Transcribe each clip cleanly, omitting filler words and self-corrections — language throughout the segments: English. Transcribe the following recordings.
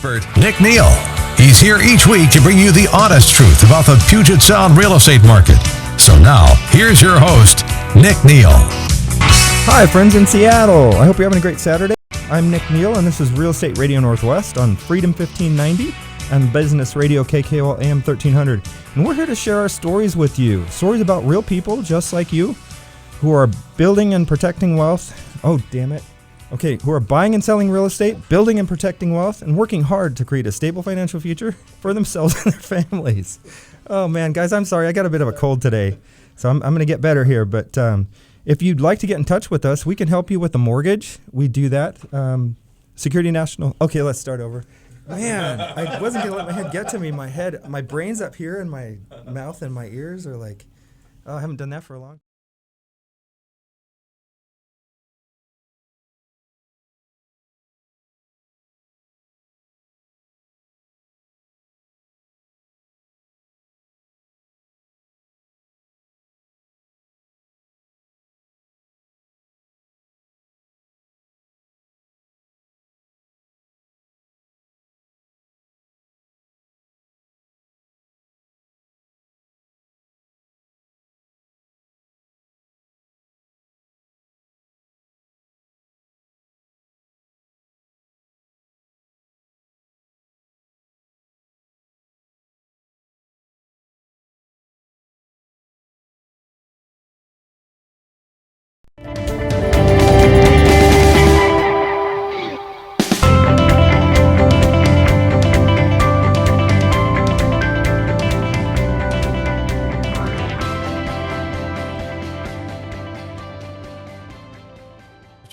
expert, Nick Neal. He's here each week to bring you the honest truth about the Puget Sound real estate market. So now, here's your host, Nick Neal. Hi, friends in Seattle. I hope you're having a great Saturday. I'm Nick Neal, and this is Real Estate Radio Northwest on Freedom 1590 and Business Radio KKOL AM 1300. And we're here to share our stories with you. Stories about real people just like you who are building and protecting wealth. Oh, damn it. Okay, who are buying and selling real estate, building and protecting wealth, and working hard to create a stable financial future for themselves and their families. Oh, man, guys, I'm sorry. I got a bit of a cold today, so I'm going to get better here. But if you'd like to get in touch with us, we can help you with a mortgage. We do that. Security National. Okay, let's start over. Man, I wasn't going to let my head get to me. My brain's up here, and my mouth and my ears are like, oh, I haven't done that for a long time.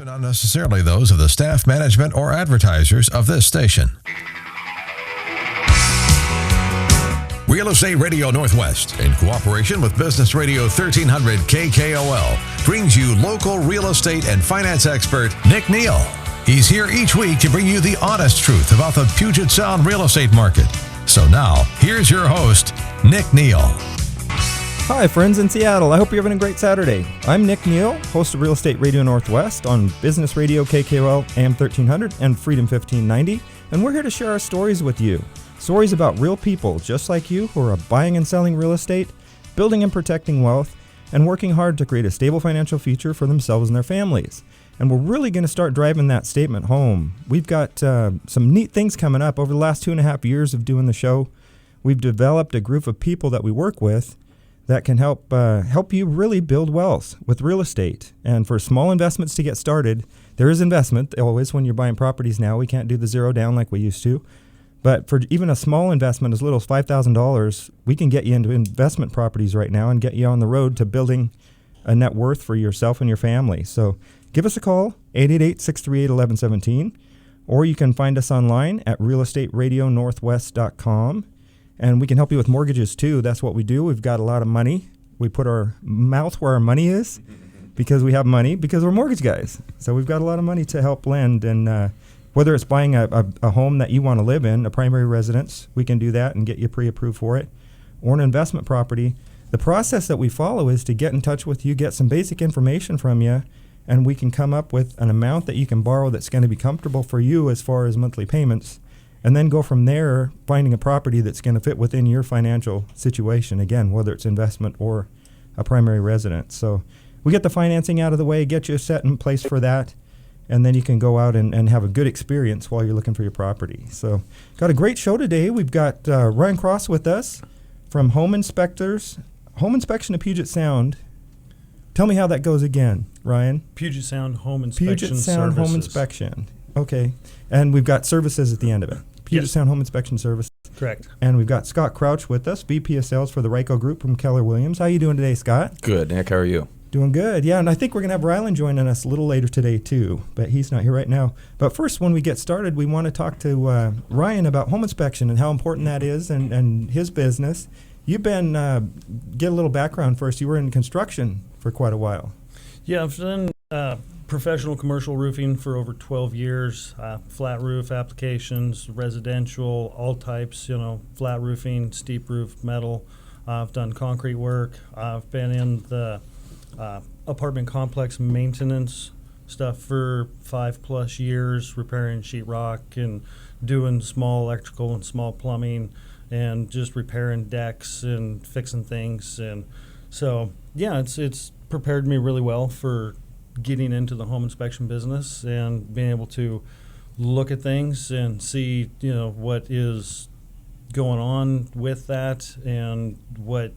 Not necessarily those of the staff, management, or advertisers of this station. Real Estate Radio Northwest, in cooperation with Business Radio 1300 KKOL, brings you local real estate and finance expert Nick Neal. He's here each week to bring you the honest truth about the Puget Sound real estate market. So now, here's your host, Nick Neal. Hi, friends in Seattle. I hope you're having a great Saturday. I'm Nick Neal, host of Real Estate Radio Northwest on Business Radio KKOL AM 1300 and Freedom 1590, and we're here to share our stories with you. Stories about real people just like you who are buying and selling real estate, building and protecting wealth, and working hard to create a stable financial future for themselves and their families. And we're really going to start driving that statement home. We've got some neat things coming up. Over the last 2.5 years of doing the show, we've developed a group of people that we work with that can help you really build wealth with real estate. And for small investments to get started, there is investment always when you're buying properties now. We can't do the zero down like we used to. But for even a small investment as little as $5,000, we can get you into investment properties right now and get you on the road to building a net worth for yourself and your family. So give us a call, 888-638-1117, or you can find us online at realestateradionorthwest.com. And we can help you with mortgages, too. That's what we do. We've got a lot of money. We put our mouth where our money is because we have money, because we're mortgage guys. So we've got a lot of money to help lend. And whether it's buying a home that you want to live in, a primary residence, we can do that and get you pre-approved for it, or an investment property. The process that we follow is to get in touch with you, get some basic information from you, and we can come up with an amount that you can borrow that's going to be comfortable for you as far as monthly payments. And then go from there, finding a property that's going to fit within your financial situation, again, whether it's investment or a primary residence. So we get the financing out of the way, get you set in place for that, and then you can go out and have a good experience while you're looking for your property. So got a great show today. We've got Ryan Cross with us from Home Inspection of Puget Sound. Tell me how that goes again, Ryan. Puget Sound Home Inspection Puget Sound Services. Home Inspection. Okay. And we've got services at the end of it. Puget Sound Home Inspection Service. Correct. And we've got Scott Crouch with us, VP of Sales for the Ryco Group from Keller Williams. How you doing today, Scott? Good, Nick. How are you? Doing good. Yeah, and I think we're going to have Rylan joining us a little later today, too. But he's not here right now. But first, when we get started, we want to talk to Ryan about home inspection and how important that is and his business. You've been, get a little background first. You were in construction for quite a while. Yeah, I've done professional commercial roofing for over 12 years, flat roof applications, residential, all types, flat roofing, steep roof, metal. I've done concrete work. I've been in the apartment complex maintenance stuff for 5+ years, repairing sheetrock and doing small electrical and small plumbing and just repairing decks and fixing things. And so, yeah, it's prepared me really well for getting into the home inspection business and being able to look at things and see, what is going on with that and what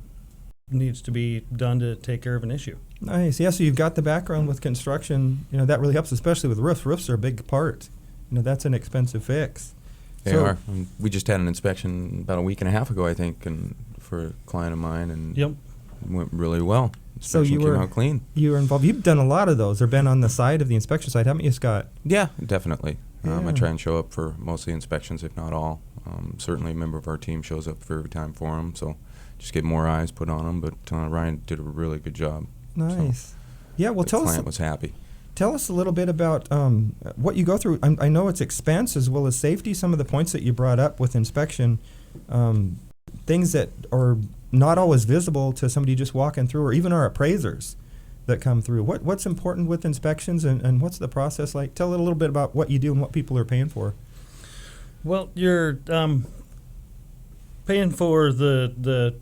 needs to be done to take care of an issue. Nice. Yeah, so you've got the background with construction. That really helps, especially with roofs. Roofs are a big part. That's an expensive fix. They are. We just had an inspection about a week and a half ago, I think, and for a client of mine, and Yep. it went really well. So Inspection came out clean. You were involved. You've done a lot of those, or been on the side of the inspection side, haven't you, Scott? Yeah, definitely. Yeah. I try and show up for most of the inspections, if not all. Certainly a member of our team shows up for every time for them, so just get more eyes put on them. But Ryan did a really good job. Nice. Yeah, well, The tell client us. was happy. Tell us a little bit about what you go through. I know it's expense as well as safety. Some of the points that you brought up with inspection, things that are not always visible to somebody just walking through, or even our appraisers that come through. What's important with inspections, and what's the process like? Tell a little bit about what you do and what people are paying for. Well, you're paying for the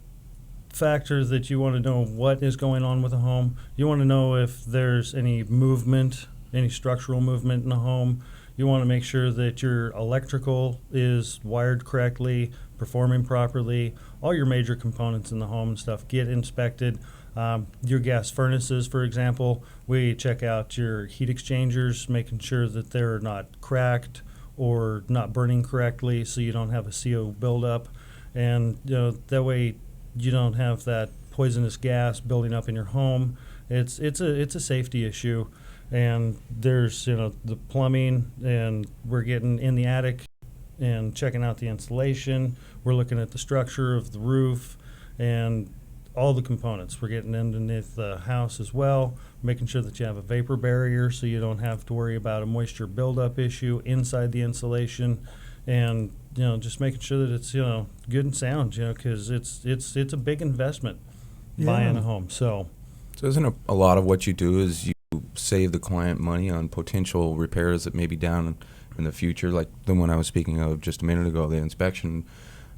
factor that you want to know what is going on with a home. You want to know if there's any movement, any structural movement in the home. You want to make sure that your electrical is wired correctly, performing properly. All your major components in the home and stuff get inspected. Your gas furnaces, for example, we check out your heat exchangers, making sure that they're not cracked or not burning correctly, so you don't have a CO buildup. And that way you don't have that poisonous gas building up in your home. It's a safety issue. And there's the plumbing, and we're getting in the attic and checking out the insulation. We're looking at the structure of the roof and all the components. We're getting underneath the house as well, making sure that you have a vapor barrier so you don't have to worry about a moisture buildup issue inside the insulation. And just making sure that it's good and sound, because it's a big investment buying a home. So isn't a lot of what you do is you save the client money on potential repairs that may be down in the future, like the one I was speaking of just a minute ago, the inspection.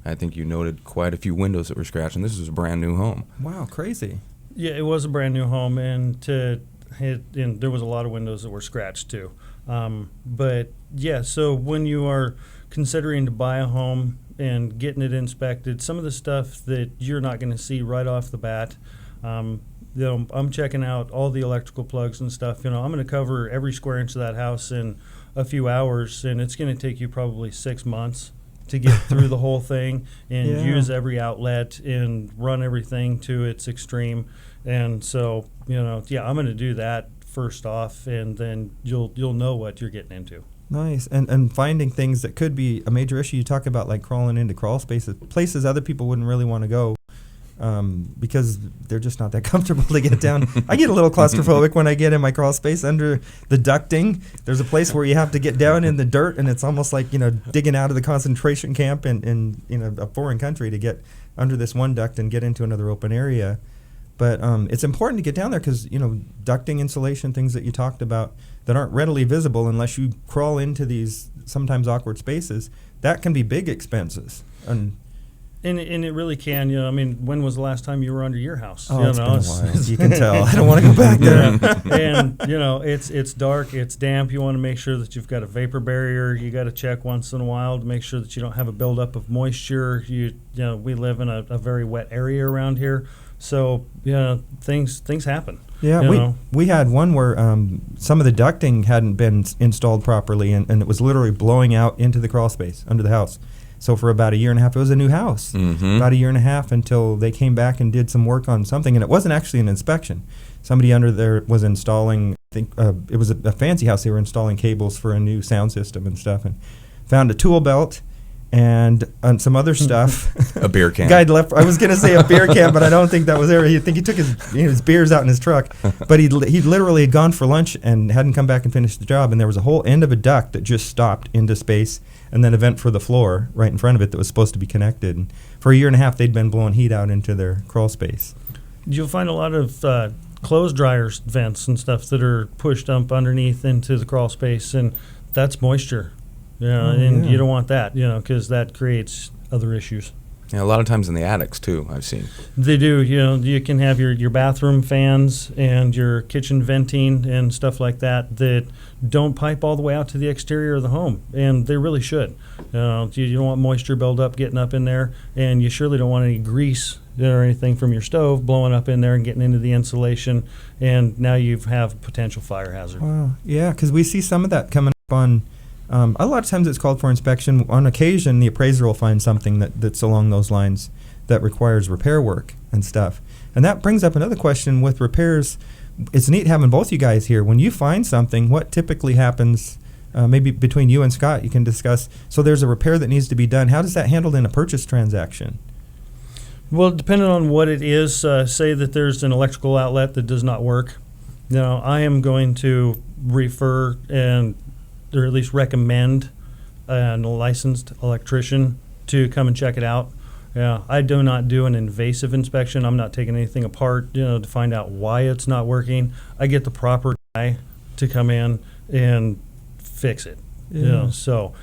I think you noted quite a few windows that were scratched, and this was a brand new home. Wow, crazy. Yeah, it was a brand new home, and there was a lot of windows that were scratched too. But yeah, so when you are considering to buy a home and getting it inspected, some of the stuff that you're not going to see right off the bat, I'm checking out all the electrical plugs and stuff. I'm going to cover every square inch of that house in a few hours, and it's going to take you probably 6 months to get through the whole thing and use every outlet and run everything to its extreme. And so, I'm going to do that first off, and then you'll know what you're getting into. Nice. And finding things that could be a major issue. You talk about like crawling into crawl spaces, places other people wouldn't really want to go because they're just not that comfortable to get down. I get a little claustrophobic when I get in my crawl space under the ducting. There's a place where you have to get down in the dirt, and it's almost like, digging out of the concentration camp in a foreign country to get under this one duct and get into another open area. But it's important to get down there because, ducting, insulation, things that you talked about that aren't readily visible unless you crawl into these sometimes awkward spaces, that can be big expenses. And it really can. When was the last time you were under your house? Oh, it's been a while. You can tell. I don't want to go back there. And, it's dark, it's damp. You want to make sure that you've got a vapor barrier. You got to check once in a while to make sure that you don't have a buildup of moisture. We live in a very wet area around here. So, things happen. Yeah, we had one where some of the ducting hadn't been installed properly, and it was literally blowing out into the crawl space under the house. So for about a year and a half, it was a new house, about a year and a half until they came back and did some work on something, and it wasn't actually an inspection. Somebody under there was installing, I think it was a fancy house. They were installing cables for a new sound system and stuff, and found a tool belt and some other stuff. A beer can. Guy left. I was going to say a beer can, but I don't think that was there. I think he took his beers out in his truck. But he literally had gone for lunch and hadn't come back and finished the job. And there was a whole end of a duct that just stopped into space, and then a vent for the floor right in front of it that was supposed to be connected. And for a year and a half, they'd been blowing heat out into their crawl space. You'll find a lot of clothes dryers vents and stuff that are pushed up underneath into the crawl space, and that's moisture. And you don't want that, because that creates other issues. Yeah, a lot of times in the attics too, I've seen. They do. You can have your bathroom fans and your kitchen venting and stuff like that don't pipe all the way out to the exterior of the home, and they really should. You don't want moisture buildup getting up in there, and you surely don't want any grease or anything from your stove blowing up in there and getting into the insulation, and now you have a potential fire hazard. Wow. Yeah, because we see some of that coming up on. A lot of times it's called for inspection. On occasion, the appraiser will find something that's along those lines that requires repair work and stuff. And that brings up another question with repairs. It's neat having both you guys here. When you find something, what typically happens, maybe between you and Scott, you can discuss. So there's a repair that needs to be done. How does that handled in a purchase transaction? Well, depending on what it is, say that there's an electrical outlet that does not work. I am going to refer or at least recommend a licensed electrician to come and check it out. I do not do an invasive inspection. I'm not taking anything apart, to find out why it's not working. I get the proper guy to come in and fix it. Yeah. So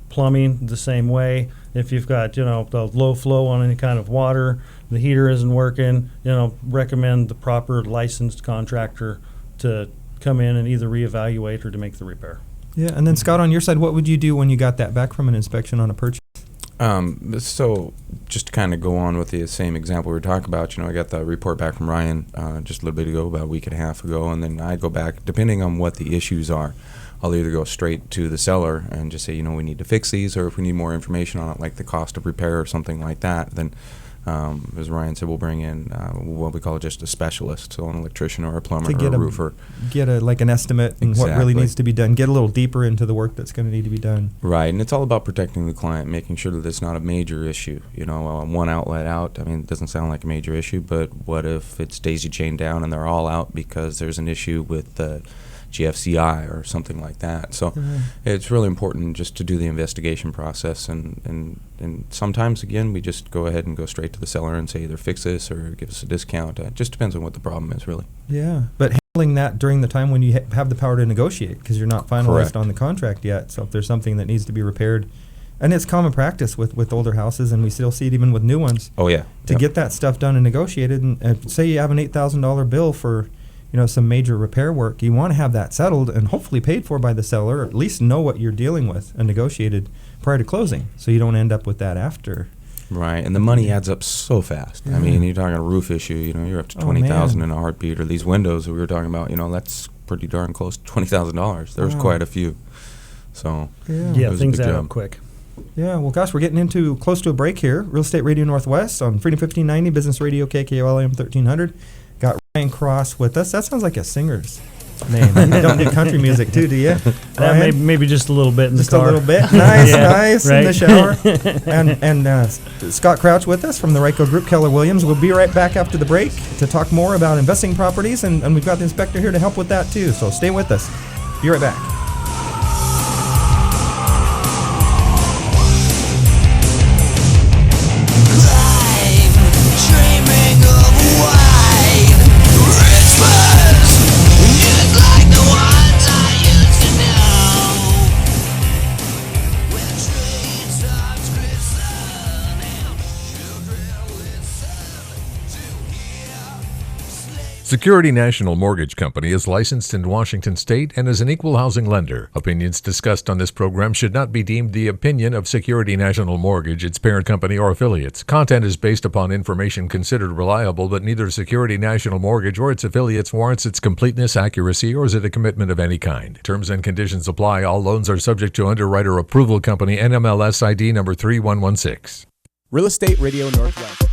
plumbing the same way. If you've got the low flow on any kind of water, the heater isn't working, recommend the proper licensed contractor to come in and either reevaluate or to make the repair. Yeah, and then Scott, on your side, what would you do when you got that back from an inspection on a purchase? So just to kind of go on with the same example we were talking about, I got the report back from Ryan just a little bit ago, about a week and a half ago, and then I go back, depending on what the issues are, I'll either go straight to the seller and just say, we need to fix these, or if we need more information on it, like the cost of repair or something like that, then as Ryan said, we'll bring in what we call just a specialist, so an electrician or a plumber or a roofer. Get an estimate and what really needs to be done. Get a little deeper into the work that's going to need to be done. Right, and it's all about protecting the client, making sure that it's not a major issue. One outlet out, it doesn't sound like a major issue, but what if it's daisy chained down and they're all out because there's an issue with the GFCI or something like that. So it's really important just to do the investigation process, and sometimes, again, we just go ahead and go straight to the seller and say either fix this or give us a discount. It just depends on what the problem is, really. Yeah, but handling that during the time when you have the power to negotiate, because you're not finalized Correct. on the contract yet. So if there's something that needs to be repaired, and it's common practice with older houses, and we still see it even with new ones. Oh, yeah. To get that stuff done and negotiated, and say you have an $8,000 bill for some major repair work, you want to have that settled and hopefully paid for by the seller, or at least know what you're dealing with and negotiated prior to closing, so you don't end up with that after. Right, and the money adds up so fast. Yeah. You're talking a roof issue, you're up to $20,000 in a heartbeat, or these windows that we were talking about, that's pretty darn close to $20,000. There's quite a few. So yeah, things add up quick. Yeah, well, gosh, we're getting into close to a break here. Real Estate Radio Northwest on Freedom 1590, Business Radio KKOL AM 1300. Got Ryan Cross with us. That sounds like a singer's name. You don't do country music too, do you? Maybe just a little bit in just the car. Just a little bit. Nice, nice right? in the shower. And Scott Crouch with us from the Ryco Group, Keller Williams. We'll be right back after the break to talk more about investing properties, and we've got the inspector here to help with that too. So stay with us. Be right back. Security National Mortgage Company is licensed in Washington State and is an equal housing lender. Opinions discussed on this program should not be deemed the opinion of Security National Mortgage, its parent company, or affiliates. Content is based upon information considered reliable, but neither Security National Mortgage or its affiliates warrants its completeness, accuracy, or is it a commitment of any kind. Terms and conditions apply. All loans are subject to underwriter approval. Company NMLS ID number 3116. Real Estate Radio Northwest.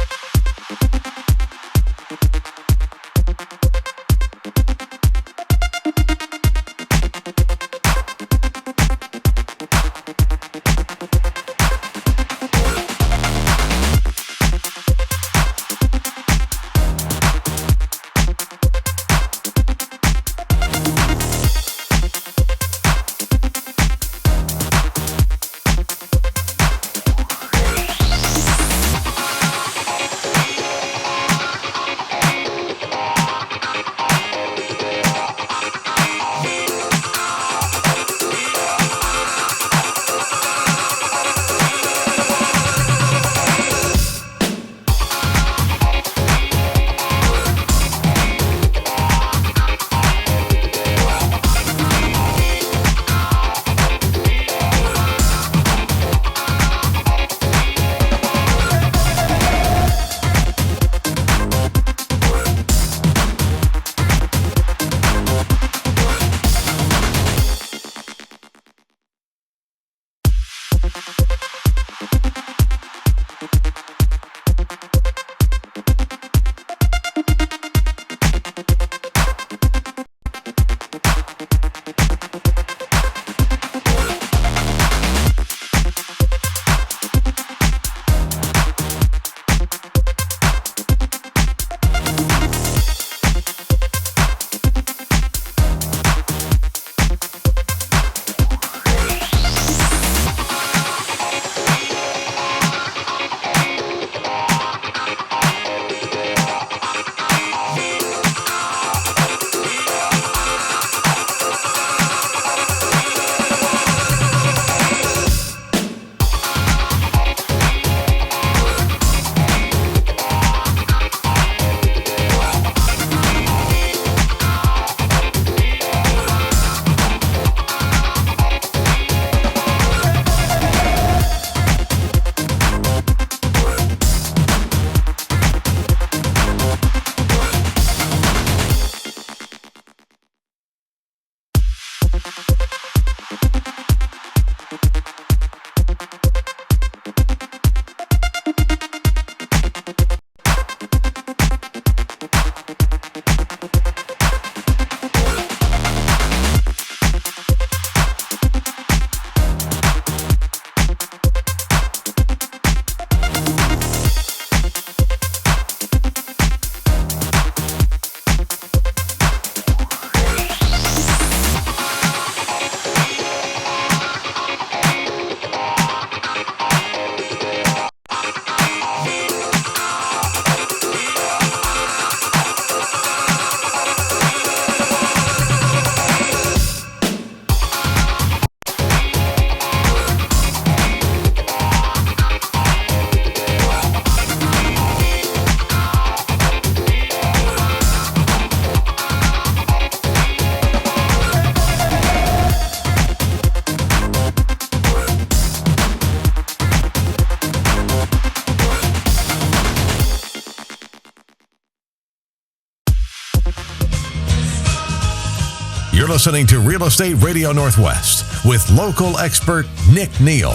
You're listening to Real Estate Radio Northwest with local expert Nick Neal.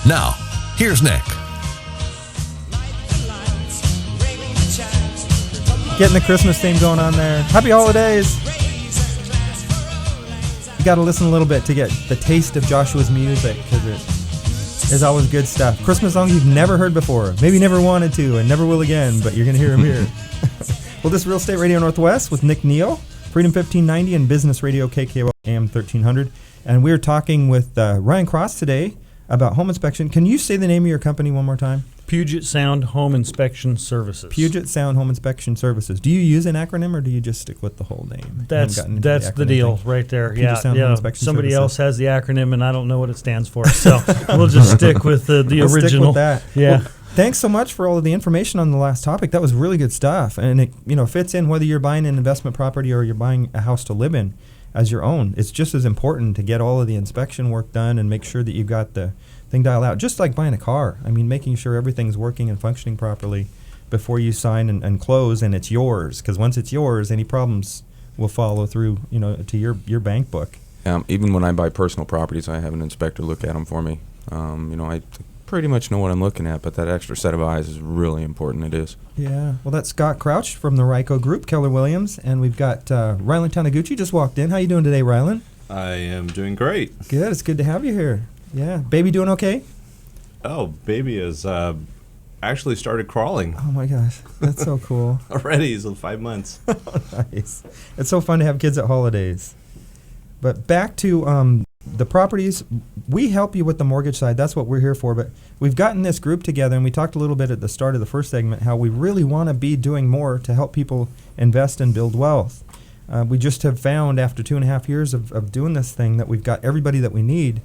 Now, here's Nick. Getting the Christmas theme going on there. Happy holidays. You got to listen a little bit to get the taste of Joshua's music, because it is always good stuff. Christmas songs you've never heard before, maybe never wanted to and never will again, but you're going to hear them here. Well, this is Real Estate Radio Northwest with Nick Neal, Freedom 1590 and Business Radio KKOL AM 1300. And we're talking with Ryan Cross today about home inspection. Can you say the name of your company one more time? Puget Sound Home Inspection Services. Puget Sound Home Inspection Services. Do you use an acronym, or do you just stick with the whole name? That's the deal right there. Puget Sound Home Inspection Somebody Services. else has the acronym, and I don't know what it stands for, so we'll just stick with the We'll original. Stick with that. Yeah. Well, thanks so much for all of the information on the last topic. That was really good stuff, and it fits in whether you're buying an investment property or you're buying a house to live in as your own. It's just as important to get all of the inspection work done and make sure that you've got the thing dialed out. Just like buying a car. I mean, making sure everything's working and functioning properly before you sign and close, and it's yours. Because once it's yours, any problems will follow through, to your bank book. Even when I buy personal properties, I have an inspector look at them for me. I pretty much know what I'm looking at, but that extra set of eyes is really important. It is. Yeah. Well, that's Scott Crouch from the Ryco Group, Keller Williams, and we've got Rylan Taniguchi just walked in. How you doing today, Rylan? I am doing great. Good. It's good to have you here. Yeah. Baby doing okay? Oh, baby has actually started crawling Oh my gosh, that's so cool. already. He's 5 months. Nice. It's so fun to have kids at holidays. But back to the properties. We help you with the mortgage side. That's what we're here for. But we've gotten this group together, and we talked a little bit at the start of the first segment how we really want to be doing more to help people invest and build wealth. We just have found after 2.5 years of doing this thing that we've got everybody that we need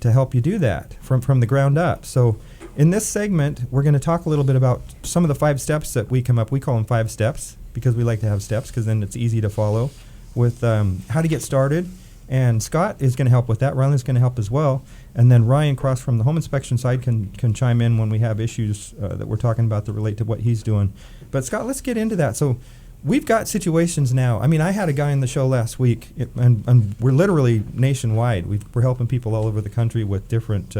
to help you do that from the ground up. So in this segment, we're going to talk a little bit about some of the 5 steps that we come up. We call them 5 steps because we like to have steps, because then it's easy to follow with how to get started. And Scott is going to help with that. Rylan's going to help as well. And then Ryan Cross from the home inspection side can chime in when we have issues that we're talking about that relate to what he's doing. But Scott, let's get into that. So we've got situations now. I mean, I had a guy on the show last week, and we're literally nationwide. We're helping people all over the country with different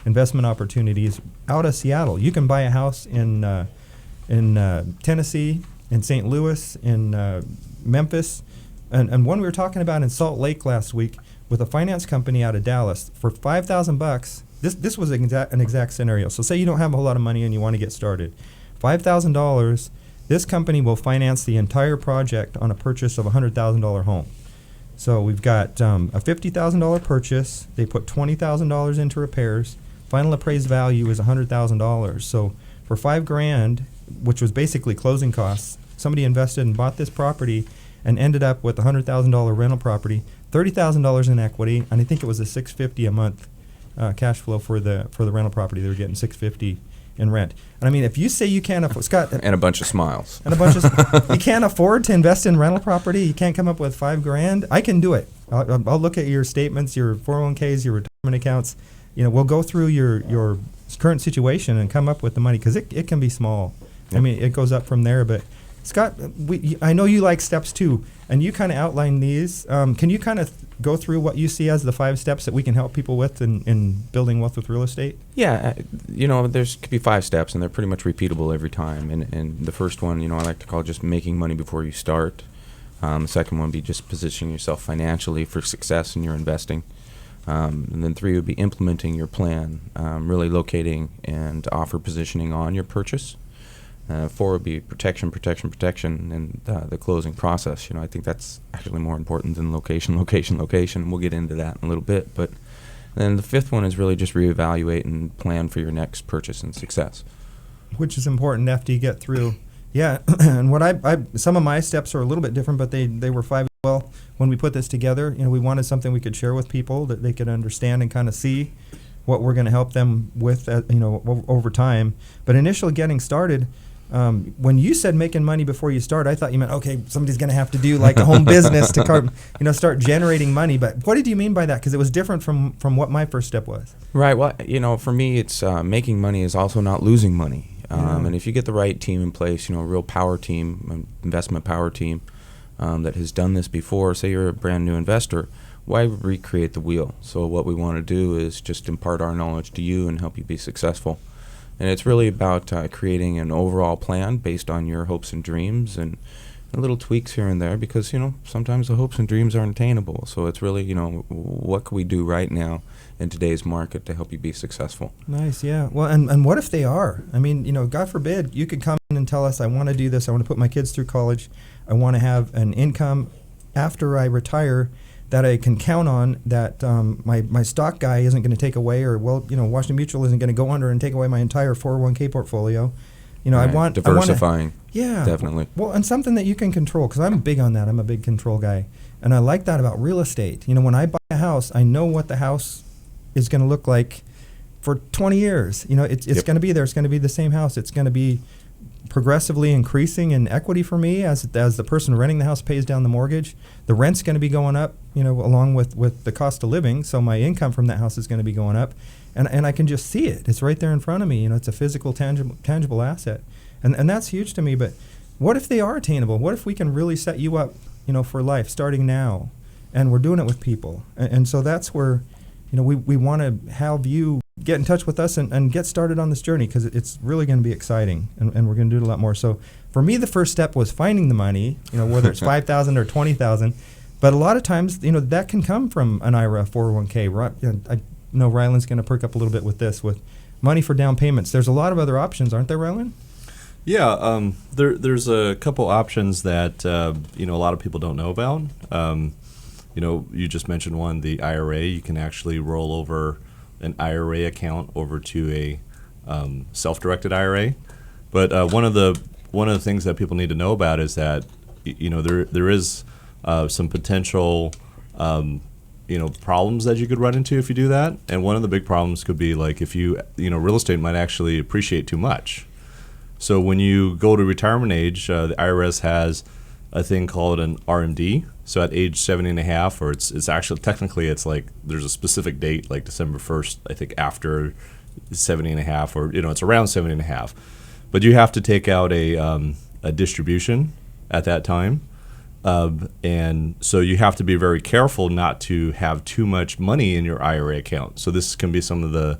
investment opportunities out of Seattle. You can buy a house in Tennessee, in St. Louis, in Memphis, and one we were talking about in Salt Lake last week with a finance company out of Dallas for $5,000. This was an exact scenario. So say you don't have a whole lot of money and you want to get started. $5,000. This company will finance the entire project on a purchase of a $100,000 home. So we've got a $50,000 purchase. They put $20,000 into repairs. Final appraised value is $100,000. So for $5,000, which was basically closing costs, somebody invested and bought this property and ended up with a $100,000 rental property, $30,000 in equity, and I think it was a $650 a month cash flow for the rental property. They were getting $650 in rent. And I mean, if you say you can't afford, Scott, And a bunch of smiles. and a bunch of you can't afford to invest in rental property, you can't come up with $5,000. I can do it. I'll look at your statements, your 401ks, your retirement accounts. We'll go through your current situation and come up with the money, because it can be small. Yep. I mean, it goes up from there. But Scott, I know you like steps too, and you kind of outline these. Can you kind of go through what you see as the 5 steps that we can help people with in building wealth with real estate? Yeah, there's could be 5 steps, and they're pretty much repeatable every time. And the first one, I like to call just making money before you start. The second one would be just positioning yourself financially for success in your investing. And then 3 would be implementing your plan, really locating and offer positioning on your purchase. 4 would be protection, and the closing process. I think that's actually more important than location. We'll get into that in a little bit. But then the 5th one is really just reevaluate and plan for your next purchase and success. Which is important after you get through. Yeah, and what some of my steps are a little bit different, but they were 5 as well. When we put this together, we wanted something we could share with people that they could understand and kind of see what we're going to help them with, over time. But initially getting started, when you said making money before you start, I thought you meant, okay, somebody's going to have to do like a home business to start generating money. But what did you mean by that? Because it was different from what my first step was. Right. Well, for me, it's making money is also not losing money. And if you get the right team in place, a real power team, investment power team, that has done this before. Say you're a brand new investor, why recreate the wheel? So what we want to do is just impart our knowledge to you and help you be successful. And it's really about creating an overall plan based on your hopes and dreams, and little tweaks here and there, because sometimes the hopes and dreams aren't attainable. So it's really what can we do right now in today's market to help you be successful. Nice, yeah. Well, and what if they are? I mean, God forbid, you could come in and tell us, I want to do this, I want to put my kids through college, I want to have an income after I retire that I can count on, that my stock guy isn't going to take away, or Washington Mutual isn't going to go under and take away my entire 401k portfolio. Right. I want diversifying. Yeah, definitely. Well, and something that you can control, because I'm big on that. I'm a big control guy, and I like that about real estate. When I buy a house, I know what the house is going to look like for 20 years. It's going to be there. It's going to be the same house. It's going to be progressively increasing in equity for me as the person renting the house pays down the mortgage. The rent's going to be going up, along with the cost of living. So my income from that house is going to be going up, and I can just see it. It's right there in front of me. It's a physical, tangible asset, and that's huge to me. But what if they are attainable? What if we can really set you up, for life starting now, and we're doing it with people, and so that's where, we want to have you get in touch with us and get started on this journey, because it's really going to be exciting, and we're going to do it a lot more. So for me, the first step was finding the money, whether it's $5,000 or $20,000. But a lot of times, that can come from an IRA, 401k. I know Rylan's going to perk up a little bit with this, with money for down payments. There's a lot of other options, aren't there, Rylan? Yeah, there's a couple options that a lot of people don't know about. You just mentioned one, the IRA. You can actually roll over an IRA account over to a self-directed IRA. But one of the things that people need to know about is that there is some potential problems that you could run into if you do that. And one of the big problems could be, like, if real estate might actually appreciate too much. So when you go to retirement age, the IRS has a thing called an RMD. So at age 70.5, or it's actually technically it's like there's a specific date, like December 1st, I think, after 70.5, or it's around 70.5. But you have to take out a distribution at that time, and so you have to be very careful not to have too much money in your IRA account. So this can be some of the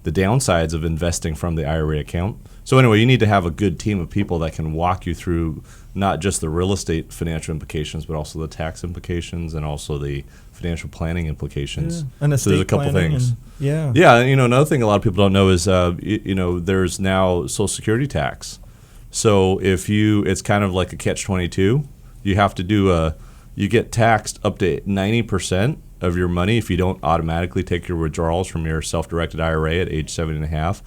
downsides of investing from the IRA account. So anyway, you need to have a good team of people that can walk you through not just the real estate financial implications, but also the tax implications and also the financial planning implications. Yeah. And so there's a couple things. Yeah. Another thing a lot of people don't know is there's now Social Security tax. So it's kind of like a catch-22. You have to you get taxed up to 90% of your money if you don't automatically take your withdrawals from your self-directed IRA at age 70.5.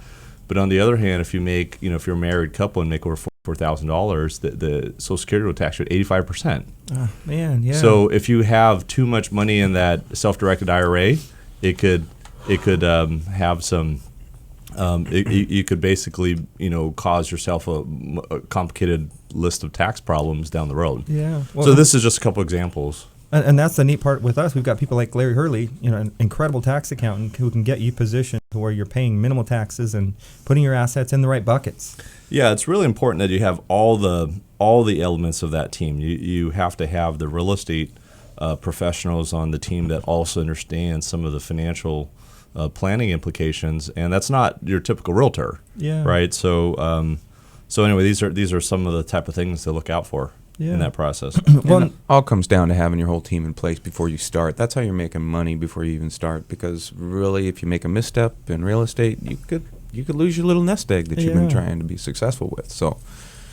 But on the other hand, if you make, if you're a married couple and make over $4,000, the Social Security will tax you at 85%. Oh, man, yeah. So if you have too much money in that self-directed IRA, it could have some. You could basically, cause yourself a complicated list of tax problems down the road. Yeah. Well, so this is just a couple examples. And that's the neat part with us. We've got people like Larry Hurley, an incredible tax accountant who can get you positioned to where you're paying minimal taxes and putting your assets in the right buckets. Yeah, it's really important that you have all the elements of that team. You have to have the real estate professionals on the team that also understand some of the financial planning implications, and that's not your typical realtor. Yeah. Right. So anyway, these are some of the type of things to look out for. Yeah. In that process. Well, it all comes down to having your whole team in place before you start. That's how you're making money before you even start. Because really, if you make a misstep in real estate, you could lose your little nest egg that you've been trying to be successful with. So,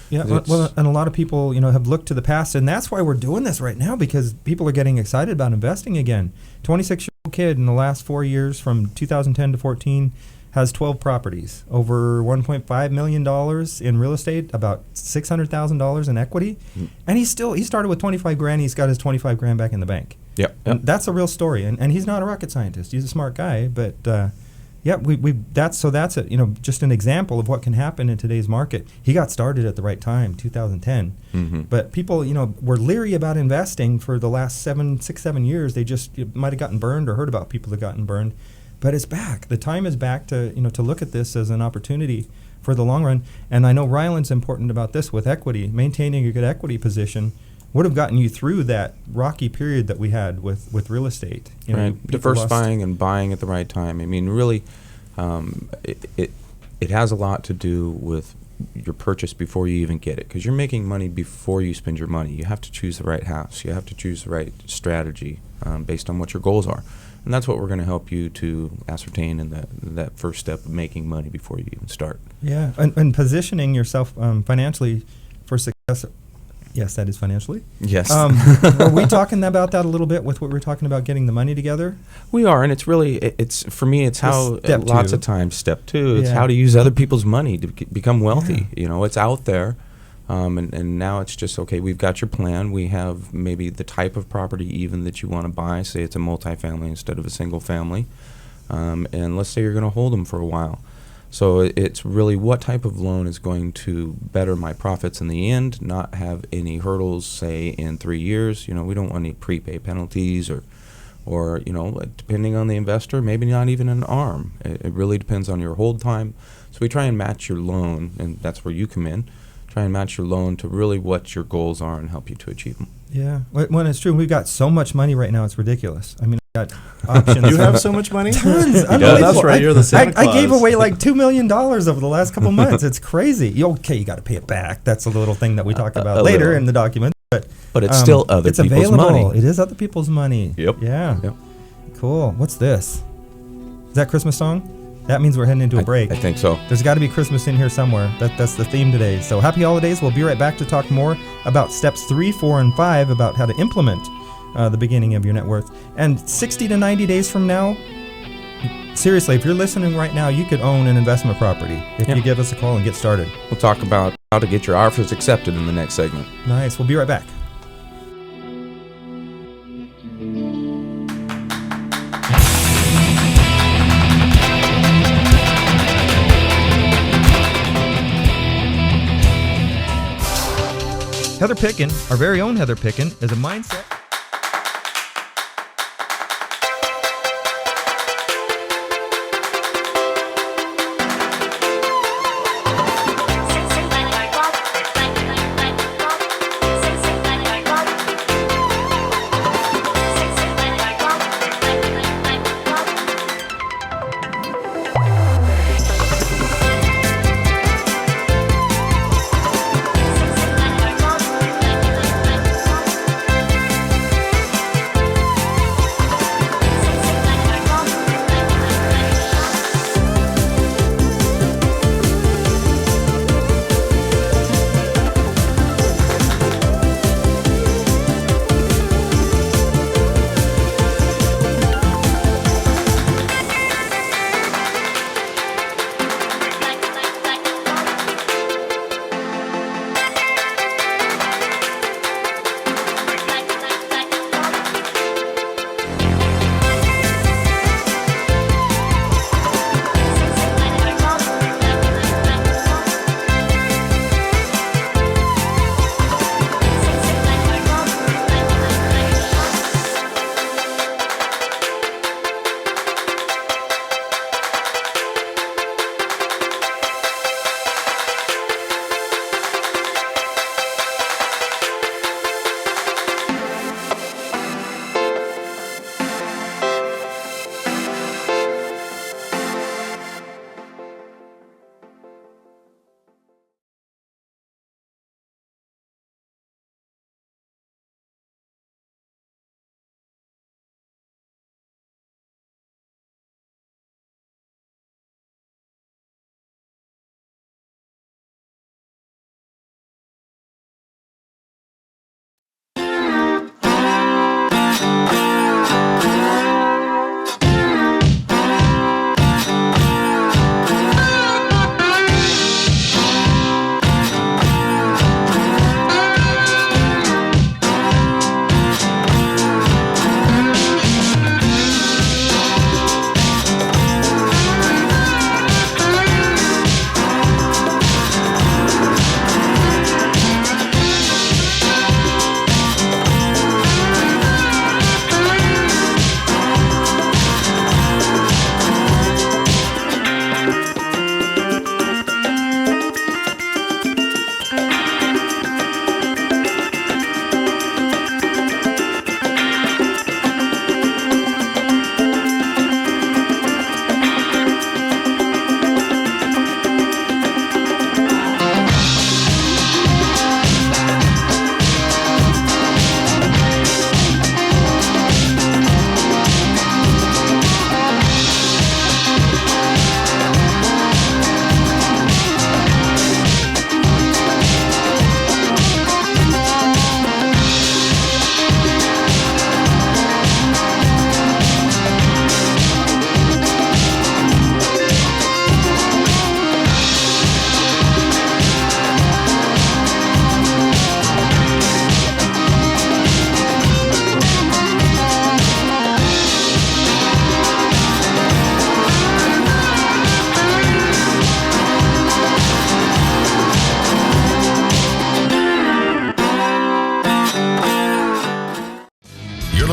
yeah. Well, and a lot of people, have looked to the past, and that's why we're doing this right now, because people are getting excited about investing again. 26-year-old kid in the last 4 years, from 2010 to 14. Has 12 properties, over $1.5 million in real estate, about $600,000 in equity, and he started with $25,000. He's got his $25,000 back in the bank. Yep. And that's a real story, and he's not a rocket scientist. He's a smart guy, but that's it. Just an example of what can happen in today's market. He got started at the right time, 2010. Mm-hmm. But people, were leery about investing for the last 6, 7 years. They just might have gotten burned or heard about people that gotten burned. But it's back. The time is back to to look at this as an opportunity for the long run. And I know Rylan's important about this with equity. Maintaining a good equity position would have gotten you through that rocky period that we had with real estate. You know, Right, people diversifying and buying at the right time. I mean, really, it has a lot to do with your purchase before you even get it, because you're making money before you spend your money. You have to choose the right house. You have to choose the right strategy based on what your goals are. And that's what we're going to help you to ascertain in that first step of making money before you even start. Yeah, and positioning yourself financially for success. Yes, that is financially. Yes. Are we talking about that a little bit with what we're talking about getting the money together? We are, and it's really, it's for me, it's how Step lots two. of times, step two, it's Yeah. how to use other people's money to become wealthy. Yeah. You know, it's out there, and now it's just, okay, we've got your plan. We have maybe the type of property even that you want to buy. Say it's a multifamily instead of a single family, and let's say you're going to hold them for a while. So it's really what type of loan is going to better my profits in the end, not have any hurdles, say, in 3 years. You know, we don't want any prepay penalties or you know, depending on the investor, maybe not even an ARM. It really depends on your hold time. So we try and match your loan, and that's where you come in. Try and match your loan to really what your goals are and help you to achieve them. Yeah, when it's true, we've got so much money right now, it's ridiculous. I mean, I've got options. You have so much money? Tons. Yeah, that's right. You're the Santa I gave Claus. away like $2 million over the last couple months. It's crazy. You got to pay it back. That's a little thing that we talk about a later little. in the document. But it's still other it's people's available. money. It is other people's money. Yep. Yeah. Yep. Cool. What's this? Is that Christmas song? That means we're heading into a break. I think so. There's got to be Christmas in here somewhere. That's the theme today. So happy holidays. We'll be right back to talk more about steps 3, 4, and 5 about how to implement the beginning of your net worth. And 60 to 90 days from now, seriously, if you're listening right now, you could own an investment property if you give us a call and get started. We'll talk about how to get your offers accepted in the next segment. Nice. We'll be right back. Heather Pickin, our very own Heather Pickin, is a mindset.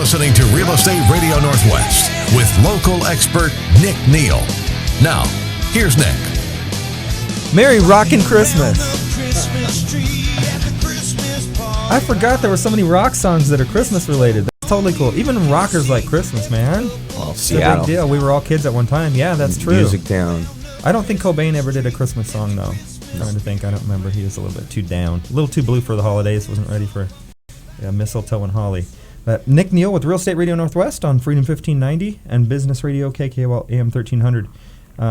listening to Real Estate Radio Northwest with local expert Nick Neal. Now, here's Nick. Merry Rockin' Christmas. I forgot there were so many rock songs that are Christmas related. That's totally cool. Even rockers like Christmas, man. Well, It's a big deal. We were all kids at one time. Yeah, that's true. Music Town. I don't think Cobain ever did a Christmas song, though. I'm trying to think. I don't remember. He was a little bit too down. A little too blue for the holidays. Wasn't ready for mistletoe and holly. But Nick Neal with Real Estate Radio Northwest on Freedom 1590 and Business Radio KKOL AM 1300.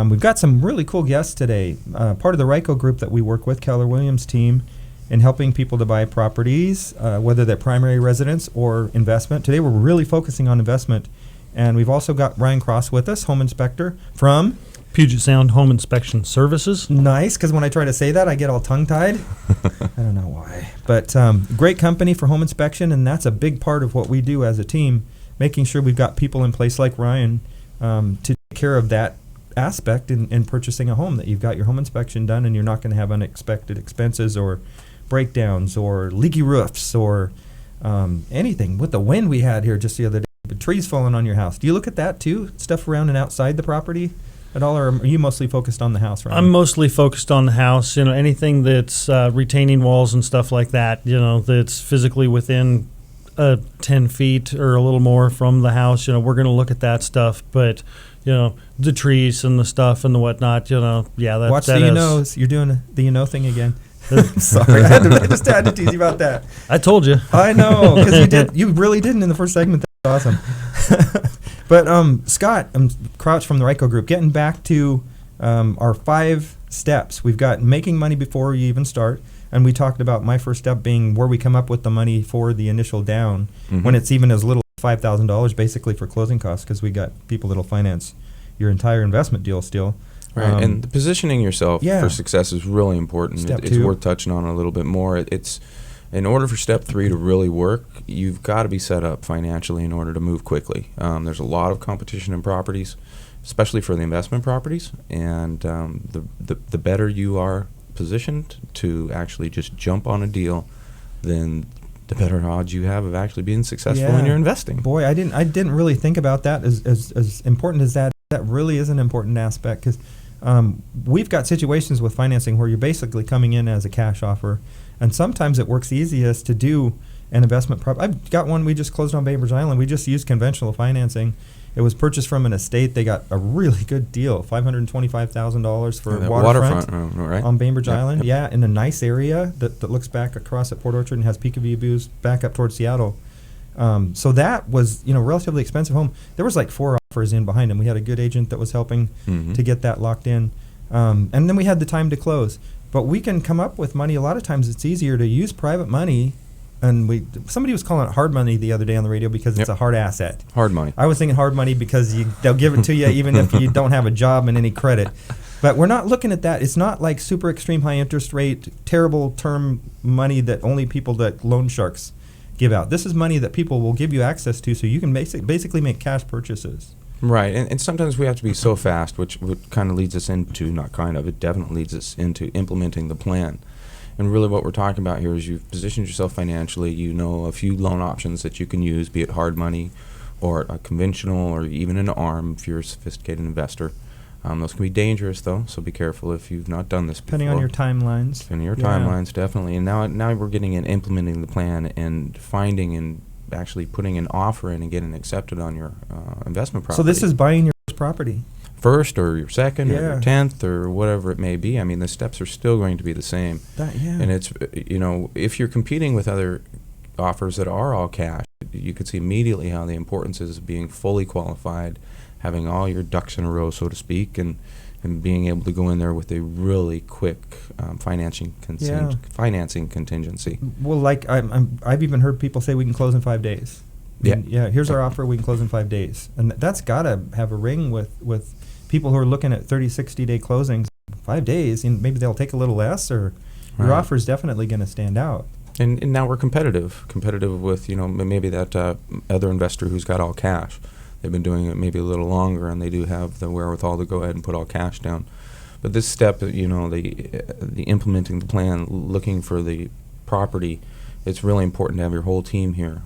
We've got some really cool guests today. Part of the Ryco Group that we work with, Keller Williams' team, in helping people to buy properties, whether they're primary residence or investment. Today we're really focusing on investment. And we've also got Ryan Cross with us, home inspector from Puget Sound Home Inspection Services. Nice, because when I try to say that, I get all tongue-tied. I don't know why. But great company for home inspection, and that's a big part of what we do as a team, making sure we've got people in place like Ryan to take care of that aspect in purchasing a home, that you've got your home inspection done and you're not going to have unexpected expenses or breakdowns or leaky roofs or anything. With the wind we had here just the other day, the trees falling on your house. Do you look at that too? Stuff around and outside the property at all, or are you mostly focused on the house, right? I'm mostly focused on the house. Anything that's retaining walls and stuff like that, that's physically within 10 feet or a little more from the house, we're going to look at that stuff. But, the trees and the stuff and the whatnot, that Watch that the is, knows. You're doing the thing again. Sorry, I just had to tease you about that. I told you. I know, because you did. You really didn't in the first segment. That's awesome. But Scott, Crouch from the Ryco Group, getting back to our 5 steps. We've got making money before you even start, and we talked about my first step being where we come up with the money for the initial down, when it's even as little as $5,000 basically for closing costs, because we got people that'll finance your entire investment deal still. Right, and the positioning yourself for success is really important. It's worth touching on a little bit more. It's in order for step 3 to really work, you've got to be set up financially in order to move quickly. There's a lot of competition in properties, especially for the investment properties, and the better you are positioned to actually just jump on a deal, then the better odds you have of actually being successful in your investing. Boy, I didn't really think about that as important as that. That really is an important aspect, because we've got situations with financing where you're basically coming in as a cash offer, and sometimes it works easiest to do an investment property. I've got one we just closed on Bainbridge Island. We just used conventional financing. It was purchased from an estate. They got a really good deal, $525,000 for waterfront right? on Bainbridge Island. Yeah, in a nice area that looks back across at Port Orchard and has Peekaboo views back up towards Seattle. So that was, relatively expensive home. There was like 4 offers in behind him. We had a good agent that was helping to get that locked in. And then we had the time to close. But we can come up with money. A lot of times it's easier to use private money. And somebody was calling it hard money the other day on the radio because it's a hard asset. Hard money. I was thinking hard money because they'll give it to you even if you don't have a job and any credit. But we're not looking at that. It's not like super extreme high interest rate, terrible term money that only people that loan sharks give out. This is money that people will give you access to, so you can basically make cash purchases. Right, and sometimes we have to be so fast, which kind of leads us into, not kind of, it definitely leads us into implementing the plan. And really what we're talking about here is you've positioned yourself financially, you know a few loan options that you can use, be it hard money or a conventional or even an ARM if you're a sophisticated investor. Those can be dangerous, though, so be careful if you've not done this before. Depending on your timelines. Depending on your timelines, definitely. And now we're getting in implementing the plan and finding and actually putting an offer in and getting accepted on your investment property. So this is buying your first property. First or your second or your 10th or whatever it may be. I mean, the steps are still going to be the same. And it's, if you're competing with other offers that are all cash, you could see immediately how the importance is of being fully qualified, having all your ducks in a row, so to speak, and being able to go in there with a really quick financing contingency. Well, like I've even heard people say we can close in 5 days. Here's our offer, we can close in 5 days. And that's got to have a ring with people who are looking at 30, 60-day closings. 5 days, and maybe they'll take a little less, or your offer is definitely going to stand out. And now we're competitive with, maybe that other investor who's got all cash. They've been doing it maybe a little longer, and they do have the wherewithal to go ahead and put all cash down. But this step, the implementing the plan, looking for the property, it's really important to have your whole team here.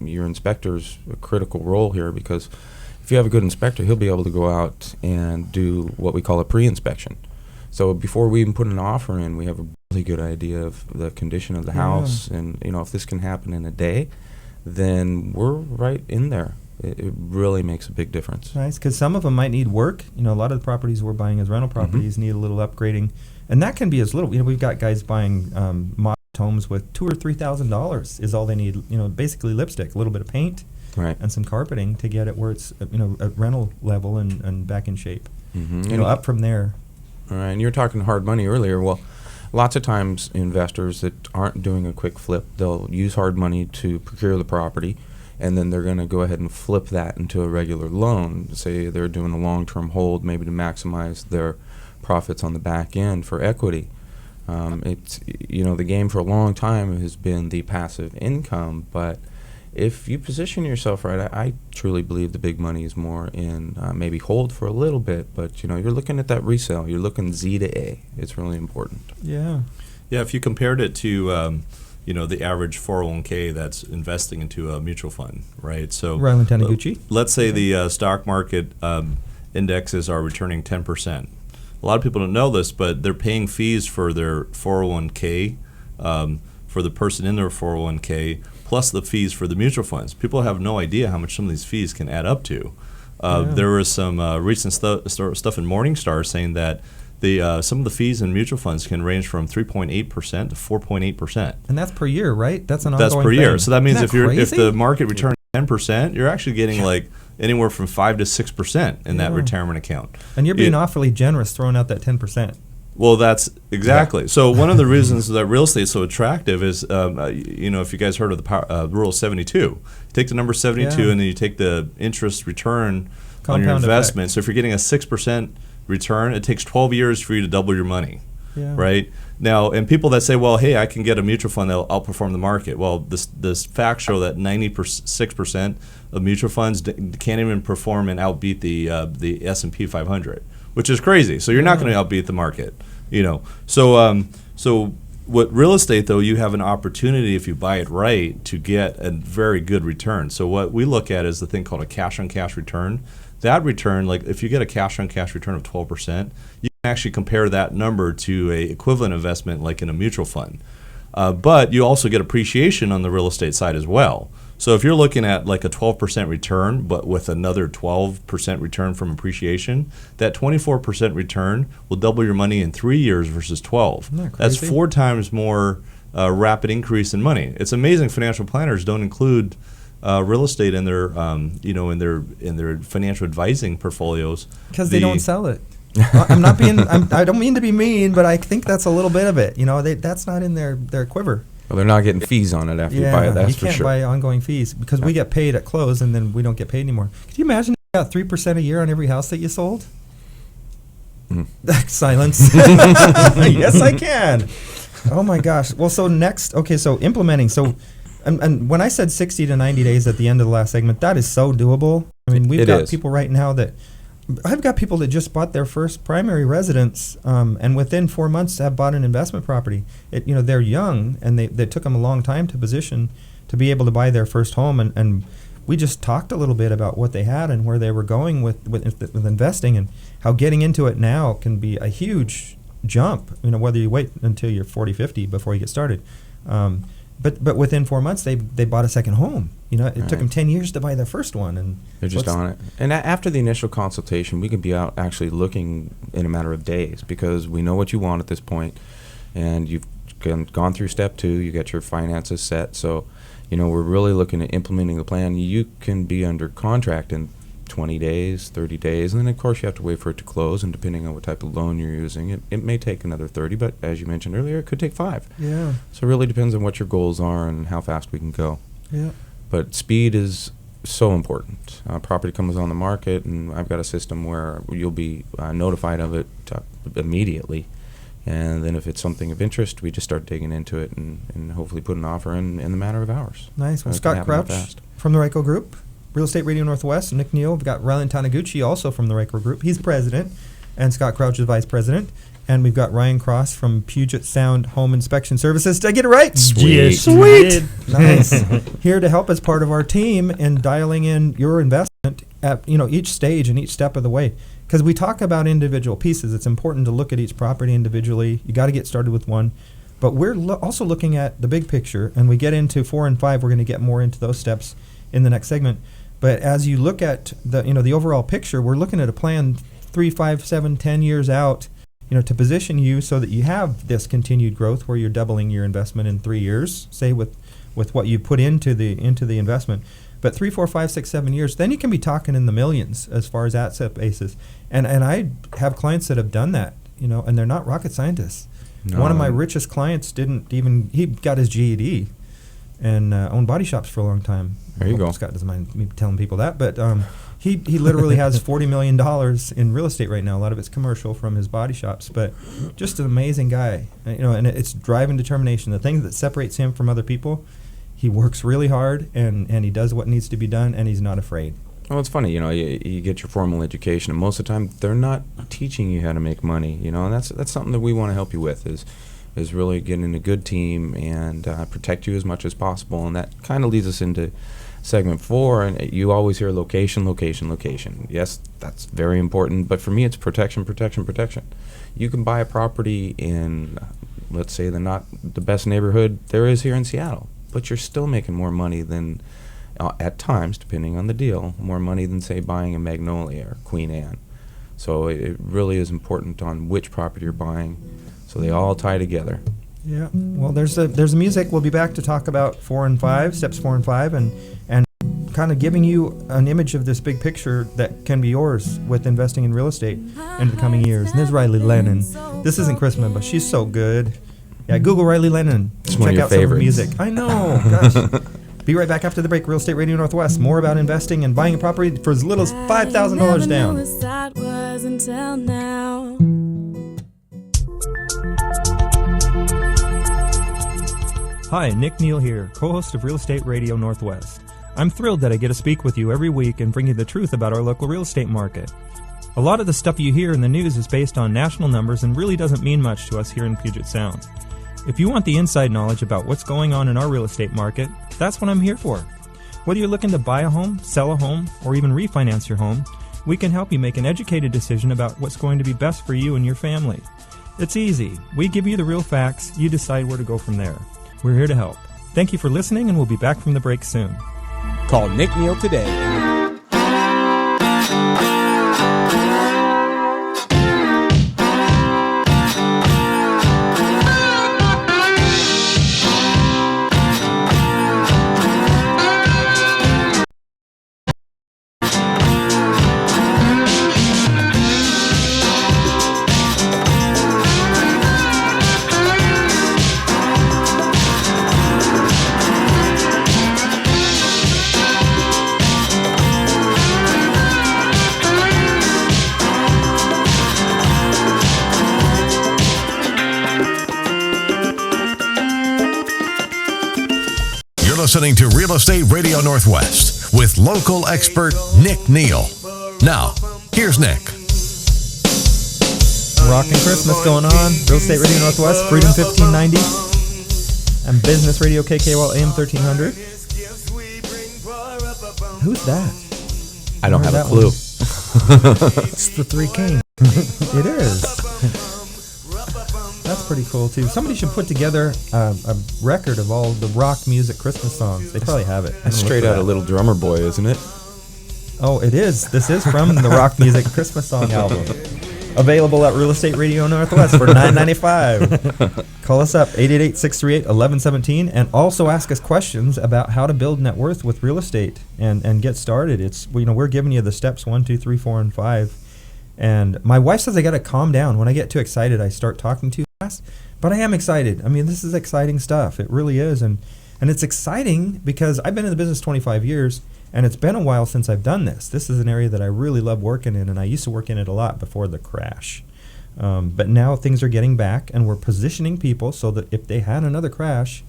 Your inspector's a critical role here, because if you have a good inspector, he'll be able to go out and do what we call a pre-inspection. So before we even put an offer in, we have a really good idea of the condition of the house, and if this can happen in a day, then we're right in there. It really makes a big difference. Nice, because some of them might need work. A lot of the properties we're buying as rental properties need a little upgrading, and that can be as little. We've got guys buying modest homes with $2,000 or $3,000 is all they need. Basically lipstick, a little bit of paint, right, and some carpeting to get it where it's at rental level and back in shape. Mm-hmm. Up from there. All right, and you were talking hard money earlier. Well, lots of times investors that aren't doing a quick flip, they'll use hard money to procure the property, and then they're going to go ahead and flip that into a regular loan. Say they're doing a long-term hold, maybe to maximize their profits on the back end for equity. It's the game for a long time has been the passive income, but if you position yourself right, I truly believe the big money is more in maybe hold for a little bit, but you're looking at that resale. You're looking Z to A. It's really important. Yeah. Yeah, if you compared it to the average 401k that's investing into a mutual fund, right? So Rylan Taniguchi. Let's say the stock market indexes are returning 10%. A lot of people don't know this, but they're paying fees for their 401k, for the person in their 401k, plus the fees for the mutual funds. People have no idea how much some of these fees can add up to. There was some recent stuff in Morningstar saying that some of the fees in mutual funds can range from 3.8% to 4.8%. And that's per year, right? That's an ongoing That's per year. thing. So that means Isn't if the market returns 10%, you're actually getting like anywhere from 5 to 6% in that retirement account. And you're being awfully generous throwing out that 10%. Well, that's exactly. Yeah. So one of the reasons that real estate is so attractive is, if you guys heard of the Rule 72, you take the number 72 and then you take the interest return on your investment. So if you're getting a 6% return, it takes 12 years for you to double your money, right? Now, and people that say, well, hey, I can get a mutual fund that'll outperform the market. Well, this facts show that 96% of mutual funds can't even perform and outbeat the S&P 500. Which is crazy. So you're not going to outbeat the market, So what real estate, though, you have an opportunity if you buy it right to get a very good return. So what we look at is the thing called a cash-on-cash return. That return, like if you get a cash-on-cash return of 12%, you can actually compare that number to a equivalent investment like in a mutual fund. But you also get appreciation on the real estate side as well. So if you're looking at like a 12% return, but with another 12% return from appreciation, that 24% return will double your money in 3 years versus 12. Isn't that crazy? That's 4 times more rapid increase in money. It's amazing financial planners don't include real estate in their, in their financial advising portfolios because they don't sell it. I don't mean to be mean, but I think that's a little bit of it. That's not in their quiver. Well, they're not getting fees on it after you buy it, that's for sure. You can't buy ongoing fees because we get paid at close and then we don't get paid anymore. Could you imagine you got 3% a year on every house that you sold? Silence. Yes, I can. Oh my gosh. Well, so next, so implementing. So, and when I said 60 to 90 days at the end of the last segment, that is so doable. I mean, we've got people right now I've got people that just bought their first primary residence, and within 4 months have bought an investment property. They're young, and they took them a long time to position to be able to buy their first home. And we just talked a little bit about what they had and where they were going with investing, and how getting into it now can be a huge jump. Whether you wait until you're 40, 50 before you get started. But within 4 months, they bought a second home. It took them 10 years to buy their first one, and they're just on it. And after the initial consultation, we can be out actually looking in a matter of days because we know what you want at this point, and you've gone through step 2. You get your finances set. So, we're really looking at implementing the plan. You can be under contract in 20 days, 30 days, and then of course you have to wait for it to close, and depending on what type of loan you're using, it may take another 30, but as you mentioned earlier, it could take 5. Yeah. So it really depends on what your goals are and how fast we can go. Yeah. But speed is so important. Property comes on the market, and I've got a system where you'll be notified of it immediately, and then if it's something of interest, we just start digging into it and hopefully put an offer in the matter of hours. Nice. Well, Scott Crouch from the Ryco Group, Real Estate Radio Northwest, Nick Neal. We've got Rylan Taniguchi also from the Ryco Group. He's president. and Scott Crouch is vice president. And we've got Ryan Cross from Puget Sound Home Inspection Services. Did I get it right? Yes, Sweet. Nice. Here to help as part of our team in dialing in your investment at each stage and each step of the way. Because we talk about individual pieces. It's important to look at each property individually. You got to get started with one. But we're also looking at the big picture. And we get into 4 and 5. We're going to get more into those steps in the next segment. But as you look at the overall picture, we're looking at a plan 3, 5, 7, 10 years out, to position you so that you have this continued growth where you're doubling your investment in 3 years, say with what you put into the investment. But 3, 4, 5, 6, 7 years, then you can be talking in the millions as far as asset basis. And I have clients that have done that, and they're not rocket scientists. No. One of my richest clients he got his GED and owned body shops for a long time. There you go. Scott doesn't mind me telling people that, but he literally has $40 million in real estate right now. A lot of it's commercial from his body shops, but just an amazing guy. And it's drive and determination. The thing that separates him from other people, he works really hard and he does what needs to be done, and he's not afraid. Well, it's funny, you get your formal education, and most of the time they're not teaching you how to make money, and that's something that we want to help you with is really getting a good team and protect you as much as possible, and that kind of leads us into segment 4, and you always hear location, location, location. Yes, that's very important, but for me it's protection, protection, protection. You can buy a property in, let's say, not the best neighborhood there is here in Seattle, but you're still making more money than, at times, depending on the deal, more money than, say, buying a Magnolia or Queen Anne. So it really is important on which property you're buying, so they all tie together. Yeah. Well, there's music. We'll be back to talk about 4 and 5, steps 4 and 5, and kind of giving you an image of this big picture that can be yours with investing in real estate in the coming years. And there's Riley Lennon. This isn't Christmas, but she's so good. Yeah, Google Riley Lennon. It's one of your out some of her favorites. music. I know. Gosh. Be right back after the break. Real Estate Radio Northwest. More about investing and buying a property for as little as $5,000 down. That was until now. Hi, Nick Neal here, co-host of Real Estate Radio Northwest. I'm thrilled that I get to speak with you every week and bring you the truth about our local real estate market. A lot of the stuff you hear in the news is based on national numbers and really doesn't mean much to us here in Puget Sound. If you want the inside knowledge about what's going on in our real estate market, that's what I'm here for. Whether you're looking to buy a home, sell a home, or even refinance your home, we can help you make an educated decision about what's going to be best for you and your family. It's easy. We give you the real facts, you decide where to go from there. We're here to help. Thank you for listening, and we'll be back from the break soon. Call Nick Neal today. Listening to Real Estate Radio Northwest with local expert Nick Neal. Now, here's Nick. Rockin' Christmas going on. Real Estate Radio Northwest, Freedom 1590, and Business Radio KKOL AM 1300. Who's that? I don't have a that clue. It's the Three Kings. It is. That's pretty cool, too. Somebody should put together a record of all the rock music Christmas songs. They probably have it. That's straight out of Little Drummer Boy, isn't it? Oh, it is. This is from the rock music Christmas song album. Available at Real Estate Radio Northwest for $9.95. Call us up, 888-638-1117, and also ask us questions about how to build net worth with real estate and get started. It's we're giving you the steps 1, 2, 3, 4, and 5. And my wife says I got to calm down. When I get too excited, I start talking too fast. But I am excited. I mean, this is exciting stuff. It really is. And it's exciting because I've been in the business 25 years, and it's been a while since I've done this. This is an area that I really love working in, and I used to work in it a lot before the crash. But now things are getting back, and we're positioning people so that if they had another crash,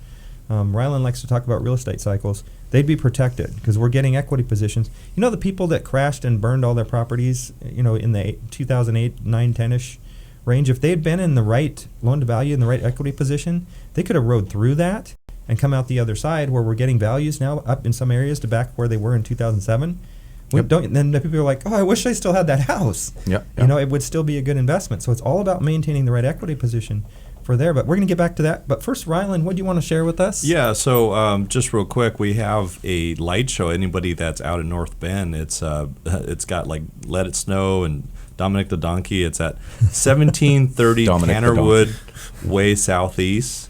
Rylan likes to talk about real estate cycles, they'd be protected because we're getting equity positions. You know, the people that crashed and burned all their properties, you know, in the 2008, 9, 10-ish range, if they'd been in the right loan to value, in the right equity position, they could have rode through that and come out the other side where we're getting values now up in some areas to back where they were in 2007. Then the people are like, oh, I wish I still had that house. Yep. You know, it would still be a good investment. So it's all about maintaining the right equity position for there. But we're going to get back to that. But first, Rylan, what do you want to share with us? Yeah, so just real quick, we have a light show. Anybody that's out in North Bend, it's got like Let It Snow and Dominic the Donkey. It's at 1730 Tannerwood Way Southeast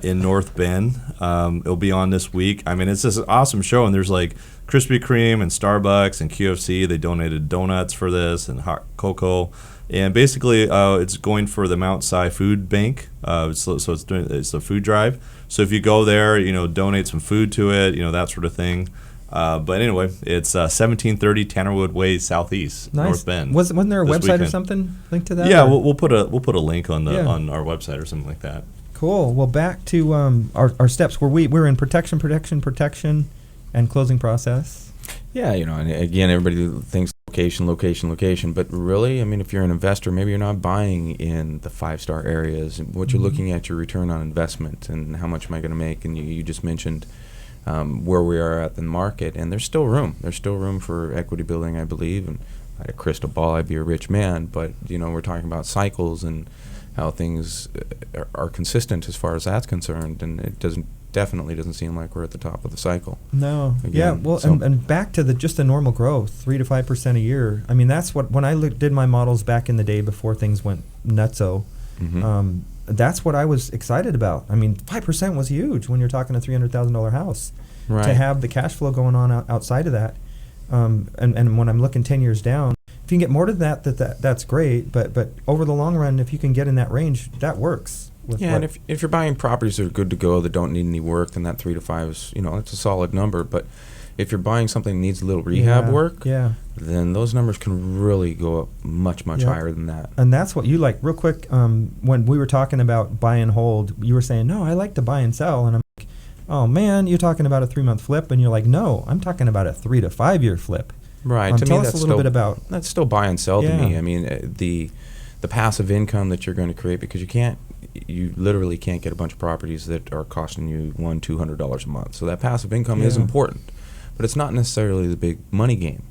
in North Bend. It'll be on this week. I mean, it's just an awesome show, and there's like Krispy Kreme and Starbucks and QFC. They donated donuts for this and hot cocoa. And basically, it's going for the Mount Si Food Bank. So it's a food drive. So if you go there, you know, donate some food to it, you know, that sort of thing. But anyway, it's 1730 Tannerwood Way Southeast, Nice. North Bend. Wasn't there a website weekend. Or something linked to that? Yeah, or? we'll put a link on the on our website or something like that. Cool. Well, back to our steps. We're in protection, and closing process. Yeah, you know, and again, everybody thinks location, but really, I mean, if you're an investor, maybe you're not buying in the 5-star areas. What you're looking at, your return on investment and how much am I going to make, and you just mentioned where we are at the market, and there's still room. There's still room for equity building, I believe, and if I had a crystal ball, I'd be a rich man, but, you know, we're talking about cycles and how things are consistent as far as that's concerned, and it definitely doesn't seem like we're at the top of the cycle. No. Again, Yeah. Well, so and back to just the normal growth, 3 to 5% a year. I mean, that's what when I did my models back in the day before things went nutso. That's what I was excited about. I mean, 5% was huge when you're talking a $300,000 house. Right. To have the cash flow going on outside of that, and when I'm looking 10 years down, if you can get more to that's great. But over the long run, if you can get in that range, that works. Yeah, and if you're buying properties that are good to go, that don't need any work, then that 3 to 5 is, you know, it's a solid number. But if you're buying something that needs a little rehab work, then those numbers can really go up much higher than that. And that's what you like. Real quick, when we were talking about buy and hold, you were saying, no, I like to buy and sell. And I'm like, oh, man, you're talking about a 3-month flip. And you're like, no, I'm talking about a 3 to 5 year flip. Right. To tell me, us a little bit about... That's still buy and sell to me. I mean, the passive income that you're going to create, because you literally can't get a bunch of properties that are costing you $100-$200 a month. So that passive income is important, but it's not necessarily the big money game.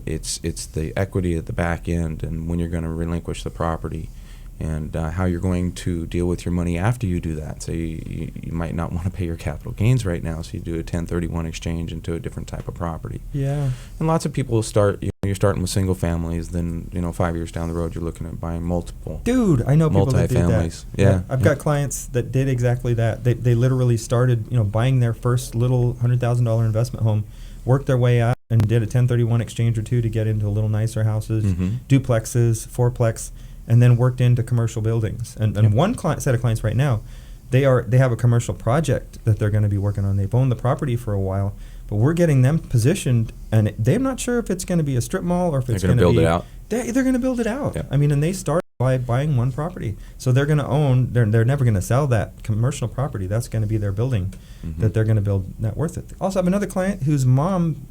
It's the equity at the back end, and when you're going to relinquish the property, and how you're going to deal with your money after you do that. So you might not want to pay your capital gains right now, so you do a 1031 exchange into a different type of property. Yeah. And lots of people start, you're starting with single families, then 5 years down the road you're looking at buying multiple. Dude, I know people that did that. Multi-families. Yeah. I've got clients that did exactly that. They literally started, buying their first little $100,000 investment home, worked their way up and did a 1031 exchange or two to get into a little nicer houses, duplexes, fourplex, and then worked into commercial buildings. And one set of clients right now, they have a commercial project that they're going to be working on. They've owned the property for a while, but we're getting them positioned, and they're not sure if it's going to be a strip mall or if it's going to be... They're going to build it out. They're going to build it out. Yep. I mean, and they started by buying one property. So they're going to own... They're never going to sell that commercial property. That's going to be their building that they're going to build net worth it. Also, I have another client whose mom...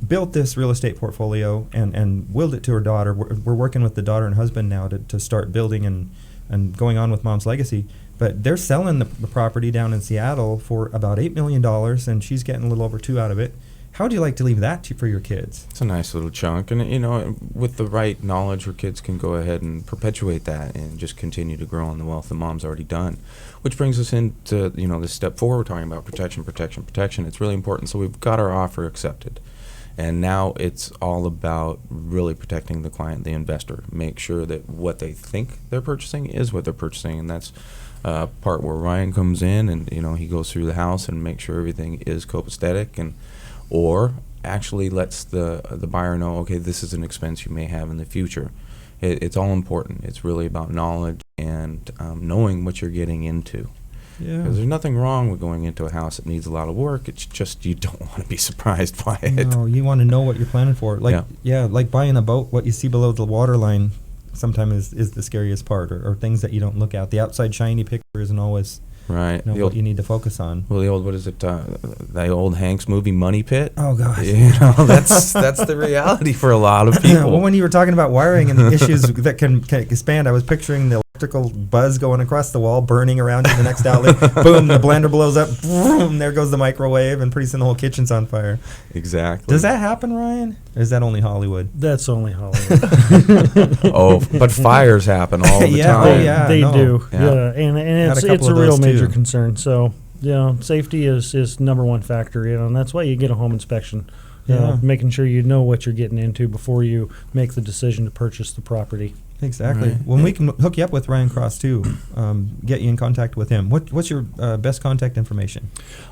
built this real estate portfolio and willed it to her daughter. We're working with the daughter and husband now to start building and going on with mom's legacy. But they're selling the property down in Seattle for about $8 million, and she's getting a little over $2 million out of it. How would you like to leave that for your kids? It's a nice little chunk. And, with the right knowledge, your kids can go ahead and perpetuate that and just continue to grow on the wealth that mom's already done. Which brings us into, this step 4. We're talking about protection. It's really important. So we've got our offer accepted. And now it's all about really protecting the client, the investor. Make sure that what they think they're purchasing is what they're purchasing, and that's part where Ryan comes in, and he goes through the house and makes sure everything is copacetic, or actually lets the buyer know, okay, this is an expense you may have in the future. It's all important. It's really about knowledge and knowing what you're getting into. Yeah. Because there's nothing wrong with going into a house that needs a lot of work. It's just you don't want to be surprised by it. No, you want to know what you're planning for. Like buying a boat, what you see below the waterline sometimes is the scariest part, or things that you don't look at. The outside shiny picture isn't always Right. know The what old, you need to focus on. well, the old, what is it? The old Hanks movie, Money Pit. Oh gosh. You know, that's the reality for a lot of people. Well, when you were talking about wiring and issues that can expand, I was picturing the electrical buzz going across the wall, burning around in the next outlet. Boom, the blender blows up. Boom, there goes the microwave, and pretty soon the whole kitchen's on fire. Exactly. Does that happen, Ryan? Or is that only Hollywood? That's only Hollywood. Oh, but fires happen all the Yeah, time. oh, yeah. They no. do. Yeah. Yeah, and Had a it's couple a of real those, major too. concern. So, safety is number one factor, and that's why you get a home inspection. Yeah. Making sure you know what you're getting into before you make the decision to purchase the property. Exactly. Right. When we can hook you up with Ryan Cross too, get you in contact with him. What's your best contact information?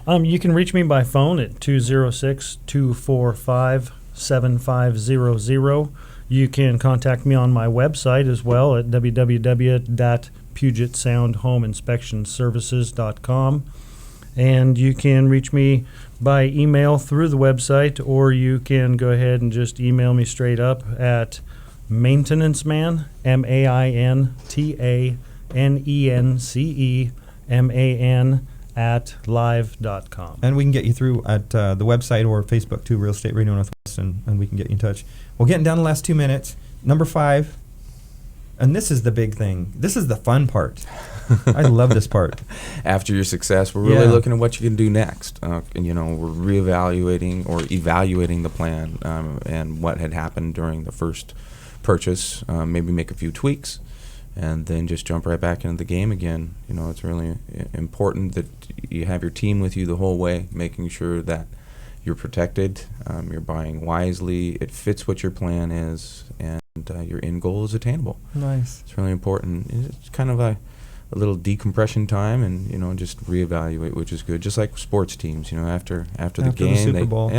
You can reach me by phone at 206-245-7500. You can contact me on my website as well at www.pugetsoundhomeinspectionservices.com. And you can reach me by email through the website, or you can go ahead and just email me straight up at maintenanceman, MAINTANENCEMAN @live.com. And we can get you through at the website or Facebook too, Real Estate Radio Northwest, and we can get you in touch. Well, getting down to the last 2 minutes. Number 5, and this is the big thing. This is the fun part. I love this part. After your success, we're really Yeah. looking at what you can do next. And, we're reevaluating or evaluating the plan and what had happened during the first purchase. Maybe make a few tweaks, and then just jump right back into the game again. It's really important that you have your team with you the whole way, making sure that you're protected, you're buying wisely, it fits what your plan is, and your end goal is attainable. Nice. It's really important. It's kind of a little decompression time, and just reevaluate, which is good. Just like sports teams, after the After the game, Super Bowl.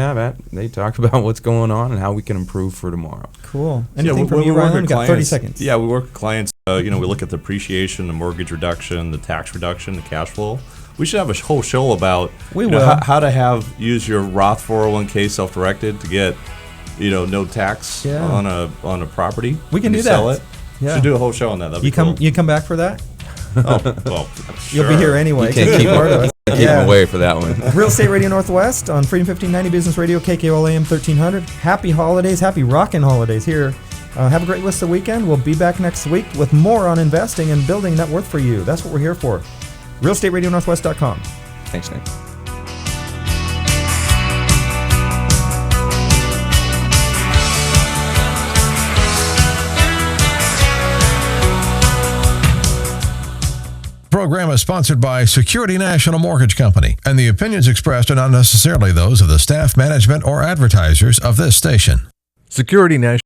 they talk about what's going on and how we can improve for tomorrow. Cool. Yeah, Anything from when you, we work Rylan? with We got 30 clients- seconds. Yeah, we work with clients. We look at the appreciation, the mortgage reduction, the tax reduction, the cash flow. We should have a whole show about We you know, will. how to use your Roth 401k self-directed to get no tax Yeah. on a property. We can when do you sell that. it. Yeah. Should do a whole show on that. That'd You be cool. come back for that? Oh, well, You'll be sure. here anyway. You can't Be keep part of it. Keep Yeah. them away for that one. Real Estate Radio Northwest on Freedom 1590 Business Radio, KKOL AM 1300. Happy holidays, happy rockin' holidays here. Have a great rest of the weekend. We'll be back next week with more on investing and building net worth for you. That's what we're here for. RealEstateRadioNorthwest.com. Thanks, Nick. Program is sponsored by Security National Mortgage Company, and the opinions expressed are not necessarily those of the staff, management, or advertisers of this station. Security National